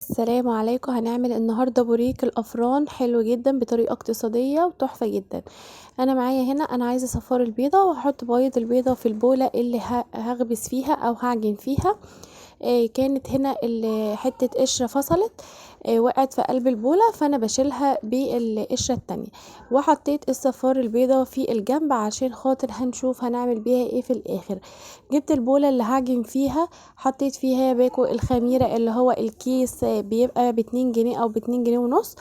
السلام عليكم. هنعمل النهارده بوريك الافران حلو جدا بطريقه اقتصاديه وتحفه جدا. انا معايا هنا انا عايزه صفار البيضه، وهحط بيض البيضه في البوله اللي هخبز فيها او هعجن فيها. كانت هنا حته قشره فصلت، وقعت في قلب البوله، فانا بشيلها بالقشره التانية. وحطيت الصفار البيضه في الجنب عشان خاطر هنشوف هنعمل بيها ايه في الاخر. جبت البوله اللي هعجن فيها، حطيت فيها باكو الخميره اللي هو الكيس، بيبقى ب2 جنيه او ب2 جنيه ونص.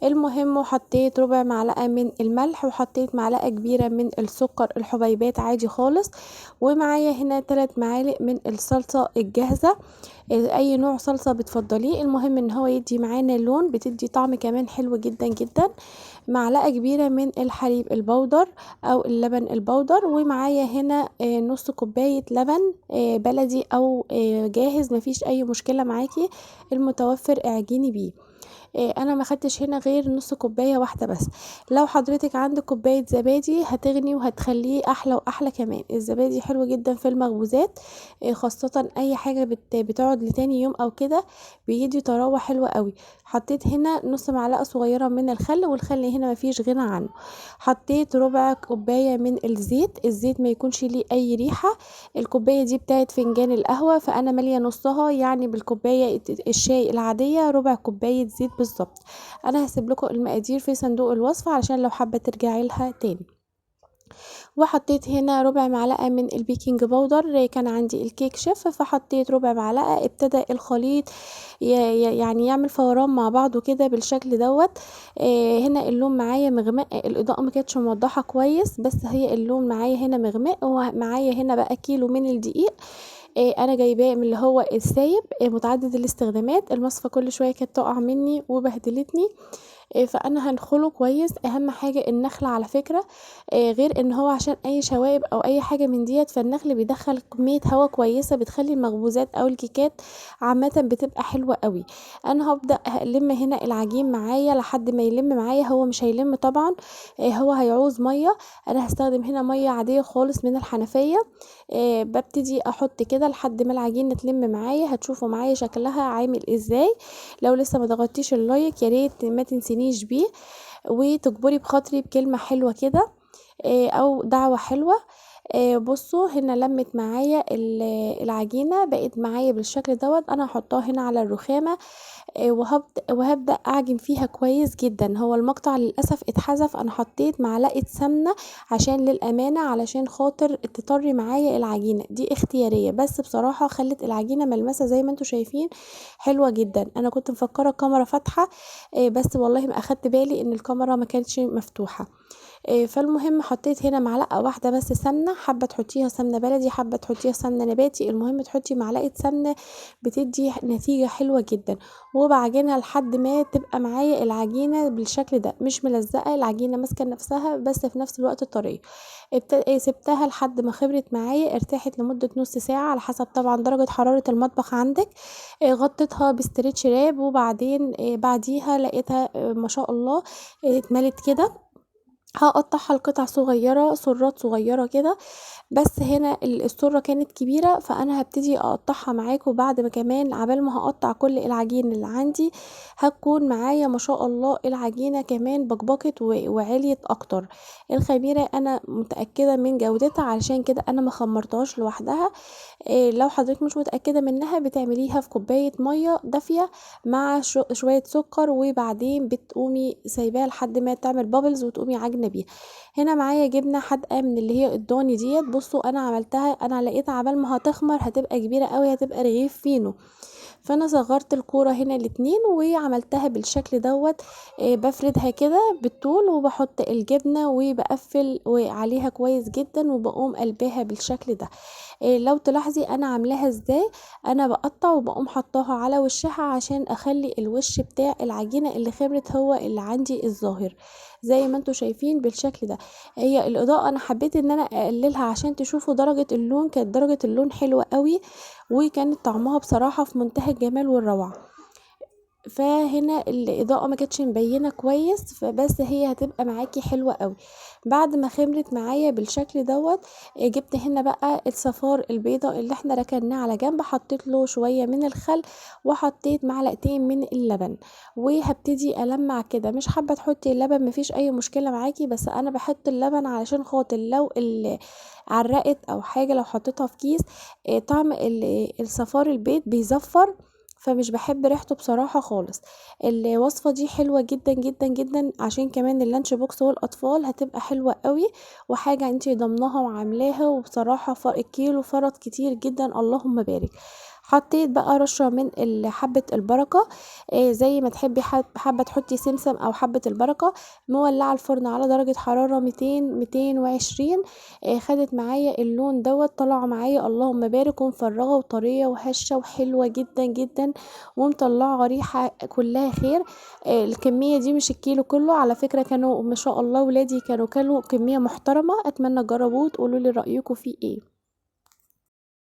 المهم وحطيت ربع معلقه من الملح، وحطيت معلقه كبيره من السكر الحبيبات عادي خالص. ومعايا هنا 3 معالق من الصلصه الجاهزه، اي نوع صلصه بتفضليه، المهم ان هو يدي معانا لون، بتدي طعم كمان حلو جدا جدا. معلقه كبيره من الحليب البودر او اللبن البودر. ومعايا هنا نص كوبايه لبن بلدي او جاهز، مفيش اي مشكله معاكي، المتوفر اعجني بيه. انا ما خدتش هنا غير نص كوبايه واحده بس. لو حضرتك عندك كوبايه زبادي هتغني وهتخليه احلى واحلى كمان. الزبادي حلو جدا في المخبوزات، خاصه اي حاجه بتقعد لتاني يوم او كده، بيدي طراوه حلوه قوي. حطيت هنا نص معلقه صغيره من الخل، والخل هنا مفيش غنى عنه. حطيت ربع كوبايه من الزيت ما يكونش ليه اي ريحه. الكوبايه دي بتاعت فنجان القهوه، فانا ماليه نصها، يعني بالكوبايه الشاي العاديه ربع كوبايه زيت بالظبط. انا هسيب لكم المقادير في صندوق الوصف علشان لو حابه ترجعي لها تاني. وحطيت هنا ربع معلقه من البيكنج باودر، كان عندي الكيك شيف فحطيت ربع معلقه. ابتدى الخليط يعني يعمل فوران مع بعضه كده بالشكل دوت. هنا اللون معايا مغمق، الاضاءه ما كانتش موضحه كويس، بس هي اللون معايا هنا مغمق. ومعايا هنا بقى كيلو من الدقيق، انا جايباه من اللي هو السايب، متعدد الاستخدامات. المصفى كل شويه كانت تقع مني وبهدلتني، فانا هنخله كويس. اهم حاجه النخل على فكره، غير ان هو عشان اي شوائب او اي حاجه من ديت، فالنخل بيدخل كميه هواء كويسه بتخلي المخبوزات او الكيكات عامه بتبقى حلوه قوي. انا هبدا الم هنا العجين معايا لحد ما يلم معايا. هو مش هيلم طبعا، هو هيعوز ميه. انا هستخدم هنا ميه عاديه خالص من الحنفيه. ببتدي احط كده لحد ما العجينه تلم معايا. هتشوفوا معايا شكلها عامل ازاي. لو لسه ما ضغطتيش اللايك يا ريت ما تنسينيش بيه، وتجبري بخاطري بكلمه حلوه كده، او دعوه حلوه. بصوا هنا لمت معايا العجينه، بقت معايا بالشكل دوت. انا هحطها هنا على الرخامه، وهبدأ أعجن فيها كويس جدا. هو المقطع للأسف اتحذف، أنا حطيت معلقة سمنة عشان للأمانة، علشان خاطر تطري معايا العجينة دي اختيارية، بس بصراحة خلت العجينة ملمسة زي ما انتوا شايفين حلوة جدا. أنا كنت مفكرة الكاميرا فاتحة، بس والله ما أخدت بالي إن الكاميرا ما كانتش مفتوحة. فالمهم حطيت هنا معلقه واحده بس سمنه، حابه تحطيها سمنه بلدي، حابه تحطيها سمنه نباتي، المهم تحطي معلقه سمنه، بتدي نتيجه حلوه جدا. وبعجنها لحد ما تبقى معايا العجينه بالشكل ده، مش ملزقه، العجينه ماسكه نفسها بس في نفس الوقت طريه. سبتها لحد ما خبرت معايا، ارتاحت لمده نص ساعه على حسب طبعا درجه حراره المطبخ عندك. غطيتها بستريتش راب، وبعدين بعديها لقيتها ما شاء الله اتملت كده. هقطعها لقطع صغيرة، سرات صغيرة كده. بس هنا السرة كانت كبيرة، فانا هبتدي اقطعها معاكم بعد ما كمان عبال ما هقطع كل العجين اللي عندي هتكون معايا ما شاء الله العجينة كمان بقبقت وعليت اكتر. الخميرة انا متأكدة من جودتها، علشان كده انا ما خمرتهاش لوحدها. لو حضرتك مش متأكدة منها بتعمليها في كوباية مية دافية مع شوية سكر، وبعدين بتقومي سايباها لحد ما تعمل بابلز وتقومي عجنة بيها. هنا معايا جبنة حادقة من اللي هي الضاني ديت. بصوا انا عملتها، انا لقيت عبال ما هتخمر هتبقى كبيرة قوي، هتبقى رغيف فينو. فانا صغرت الكورة هنا الاتنين وعملتها بالشكل دوت. بفردها كده بالطول، وبحط الجبنة وبقفل وعليها كويس جدا، وبقوم قلبها بالشكل ده. لو تلاحظي انا عاملاها ازاي، انا بقطع وبقوم حطاها على وشها عشان اخلي الوش بتاع العجينة اللي خبرت هو اللي عندي الظاهر، زي ما انتوا شايفين بالشكل ده. هي الاضاءة انا حبيت ان انا اقللها عشان تشوفوا درجة اللون، كانت درجة اللون حلوة قوي، وكانت طعمها بصراحة في منتهى الجمال والروعة. فهنا الاضاءة ما كانتش مبينة كويس، فبس هي هتبقى معاكي حلوة قوي. بعد ما خمرت معايا بالشكل دوت، جبت هنا بقى الصفار البيضة اللي احنا ركناه على جنب، حطيت له شوية من الخل وحطيت معلقتين من اللبن، وهبتدي ألمع كده. مش حابة تحطي اللبن مفيش اي مشكلة معاكي، بس انا بحط اللبن علشان خاطر لو عرقت او حاجة، لو حطيتها في كيس طعم الصفار البيض بيزفر، فمش بحب ريحته بصراحة خالص. الوصفة دي حلوة جدا جدا جدا، عشان كمان اللانش بوكس والاطفال هتبقى حلوة قوي، وحاجة انتي ضمناها وعاملاها، وبصراحة الكيلو فرط كتير جدا، اللهم بارك. حطيت بقى رشة من حبة البركة، زي ما تحبي، حابة تحطي سمسم او حبة البركة. مولعة الفرن على درجة حرارة 200 220. خدت معايا اللون دوت، طلع معايا اللهم بارك، ومفرغة وطرية وهشة وحلوة جدا جدا، ومطلعة ريحة كلها خير. الكمية دي مش الكيلو كله على فكرة، كانوا ما شاء الله ولادي كانوا كلوا كمية محترمة. اتمنى تجربوه وتقولوا لي رأيكم فيه ايه.